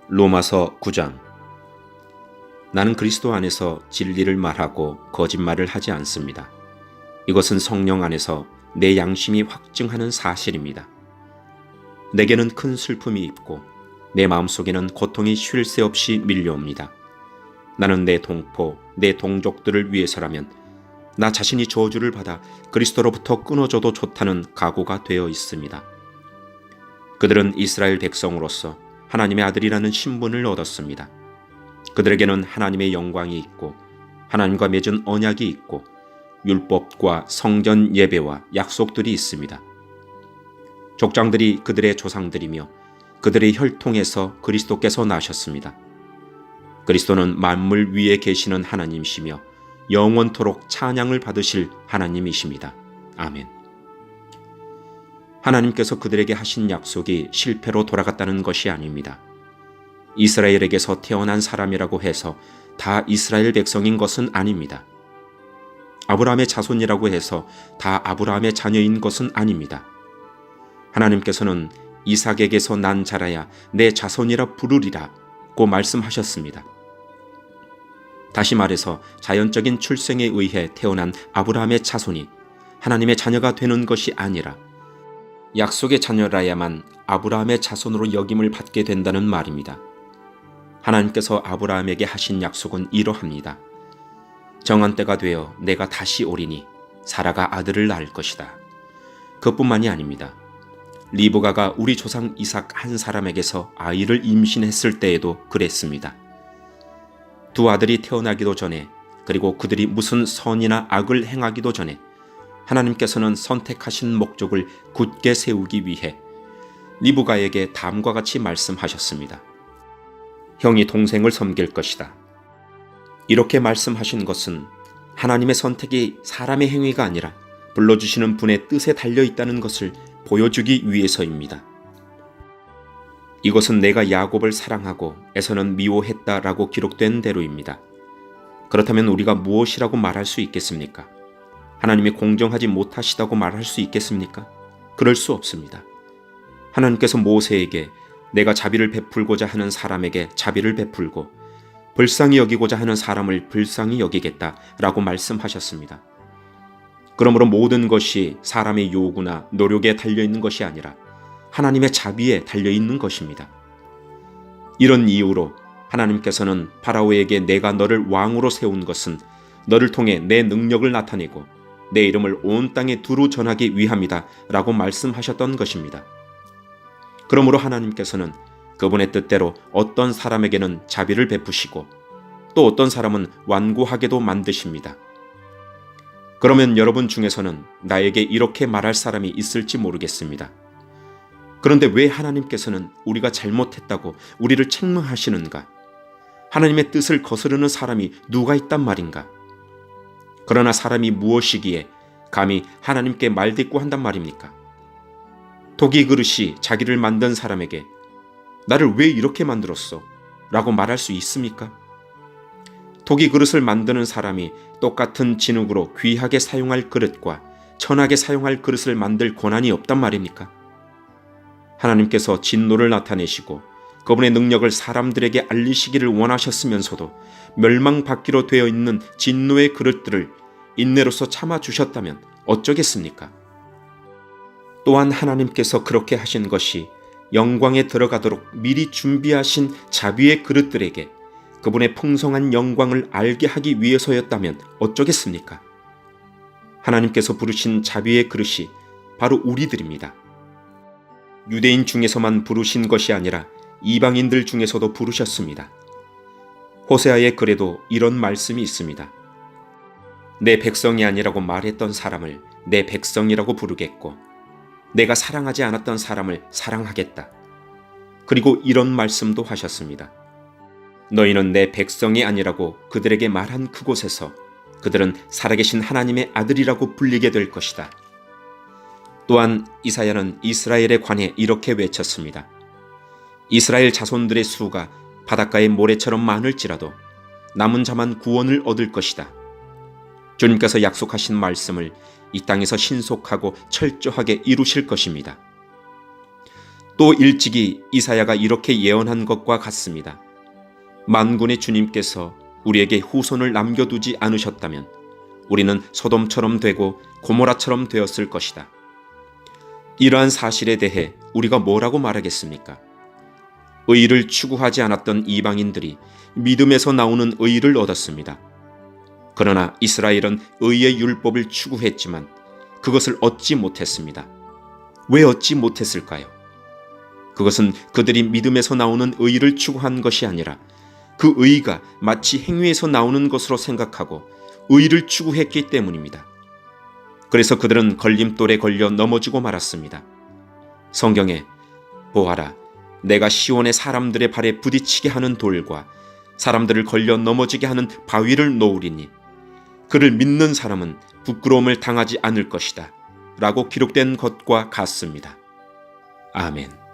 로마서 9장. 나는 그리스도 안에서 진리를 말하고 거짓말을 하지 않습니다. 이것은 성령 안에서 내 양심이 확증하는 사실입니다. 내게는 큰 슬픔이 있고 내 마음속에는 고통이 쉴 새 없이 밀려옵니다. 나는 내 동포, 내 동족들을 위해서라면 나 자신이 저주를 받아 그리스도로부터 끊어져도 좋다는 각오가 되어 있습니다. 그들은 이스라엘 백성으로서 하나님의 아들이라는 신분을 얻었습니다. 그들에게는 하나님의 영광이 있고 하나님과 맺은 언약이 있고 율법과 성전 예배와 약속들이 있습니다. 족장들이 그들의 조상들이며 그들의 혈통에서 그리스도께서 나셨습니다. 그리스도는 만물 위에 계시는 하나님이시며 영원토록 찬양을 받으실 하나님이십니다. 아멘. 하나님께서 그들에게 하신 약속이 실패로 돌아갔다는 것이 아닙니다. 이스라엘에게서 태어난 사람이라고 해서 다 이스라엘 백성인 것은 아닙니다. 아브라함의 자손이라고 해서 다 아브라함의 자녀인 것은 아닙니다. 하나님께서는 이삭에게서 난 자라야 내 자손이라 부르리라 고 말씀하셨습니다. 다시 말해서 자연적인 출생에 의해 태어난 아브라함의 자손이 하나님의 자녀가 되는 것이 아니라 약속의 자녀라야만 아브라함의 자손으로 여김을 받게 된다는 말입니다. 하나님께서 아브라함에게 하신 약속은 이러합니다. 정한 때가 되어 내가 다시 오리니 사라가 아들을 낳을 것이다. 그뿐만이 아닙니다. 리브가가 우리 조상 이삭 한 사람에게서 아이를 임신했을 때에도 그랬습니다. 두 아들이 태어나기도 전에 그리고 그들이 무슨 선이나 악을 행하기도 전에 하나님께서는 선택하신 목적을 굳게 세우기 위해 리브가에게 다음과 같이 말씀하셨습니다. 형이 동생을 섬길 것이다. 이렇게 말씀하신 것은 하나님의 선택이 사람의 행위가 아니라 불러주시는 분의 뜻에 달려있다는 것을 보여주기 위해서입니다. 이것은 내가 야곱을 사랑하고 에서는 미워했다라고 기록된 대로입니다. 그렇다면 우리가 무엇이라고 말할 수 있겠습니까? 하나님이 공정하지 못하시다고 말할 수 있겠습니까? 그럴 수 없습니다. 하나님께서 모세에게 내가 자비를 베풀고자 하는 사람에게 자비를 베풀고 불쌍히 여기고자 하는 사람을 불쌍히 여기겠다라고 말씀하셨습니다. 그러므로 모든 것이 사람의 요구나 노력에 달려있는 것이 아니라 하나님의 자비에 달려있는 것입니다. 이런 이유로 하나님께서는 파라오에게 내가 너를 왕으로 세운 것은 너를 통해 내 능력을 나타내고 내 이름을 온 땅에 두루 전하기 위함이다 라고 말씀하셨던 것입니다. 그러므로 하나님께서는 그분의 뜻대로 어떤 사람에게는 자비를 베푸시고 또 어떤 사람은 완고하게도 만드십니다. 그러면 여러분 중에서는 나에게 이렇게 말할 사람이 있을지 모르겠습니다. 그런데 왜 하나님께서는 우리가 잘못했다고 우리를 책망하시는가? 하나님의 뜻을 거스르는 사람이 누가 있단 말인가? 그러나 사람이 무엇이기에 감히 하나님께 말대꾸한단 말입니까? 토기 그릇이 자기를 만든 사람에게 나를 왜 이렇게 만들었어? 라고 말할 수 있습니까? 토기 그릇을 만드는 사람이 똑같은 진흙으로 귀하게 사용할 그릇과 천하게 사용할 그릇을 만들 권한이 없단 말입니까? 하나님께서 진노를 나타내시고 그분의 능력을 사람들에게 알리시기를 원하셨으면서도 멸망받기로 되어 있는 진노의 그릇들을 인내로서 참아주셨다면 어쩌겠습니까? 또한 하나님께서 그렇게 하신 것이 영광에 들어가도록 미리 준비하신 자비의 그릇들에게 그분의 풍성한 영광을 알게 하기 위해서였다면 어쩌겠습니까? 하나님께서 부르신 자비의 그릇이 바로 우리들입니다. 유대인 중에서만 부르신 것이 아니라 이방인들 중에서도 부르셨습니다. 호세아의 글에도 이런 말씀이 있습니다. 내 백성이 아니라고 말했던 사람을 내 백성이라고 부르겠고 내가 사랑하지 않았던 사람을 사랑하겠다. 그리고 이런 말씀도 하셨습니다. 너희는 내 백성이 아니라고 그들에게 말한 그곳에서 그들은 살아계신 하나님의 아들이라고 불리게 될 것이다. 또한 이사야는 이스라엘에 관해 이렇게 외쳤습니다. 이스라엘 자손들의 수가 바닷가의 모래처럼 많을지라도 남은 자만 구원을 얻을 것이다. 주님께서 약속하신 말씀을 이 땅에서 신속하고 철저하게 이루실 것입니다. 또 일찍이 이사야가 이렇게 예언한 것과 같습니다. 만군의 주님께서 우리에게 후손을 남겨두지 않으셨다면 우리는 소돔처럼 되고 고모라처럼 되었을 것이다. 이러한 사실에 대해 우리가 뭐라고 말하겠습니까? 의를 추구하지 않았던 이방인들이 믿음에서 나오는 의를 얻었습니다. 그러나 이스라엘은 의의 율법을 추구했지만 그것을 얻지 못했습니다. 왜 얻지 못했을까요? 그것은 그들이 믿음에서 나오는 의를 추구한 것이 아니라 그 의가 마치 행위에서 나오는 것으로 생각하고 의를 추구했기 때문입니다. 그래서 그들은 걸림돌에 걸려 넘어지고 말았습니다. 성경에 보아라, 내가 시온의 사람들의 발에 부딪히게 하는 돌과 사람들을 걸려 넘어지게 하는 바위를 놓으리니 그를 믿는 사람은 부끄러움을 당하지 않을 것이다 라고 기록된 것과 같습니다. 아멘.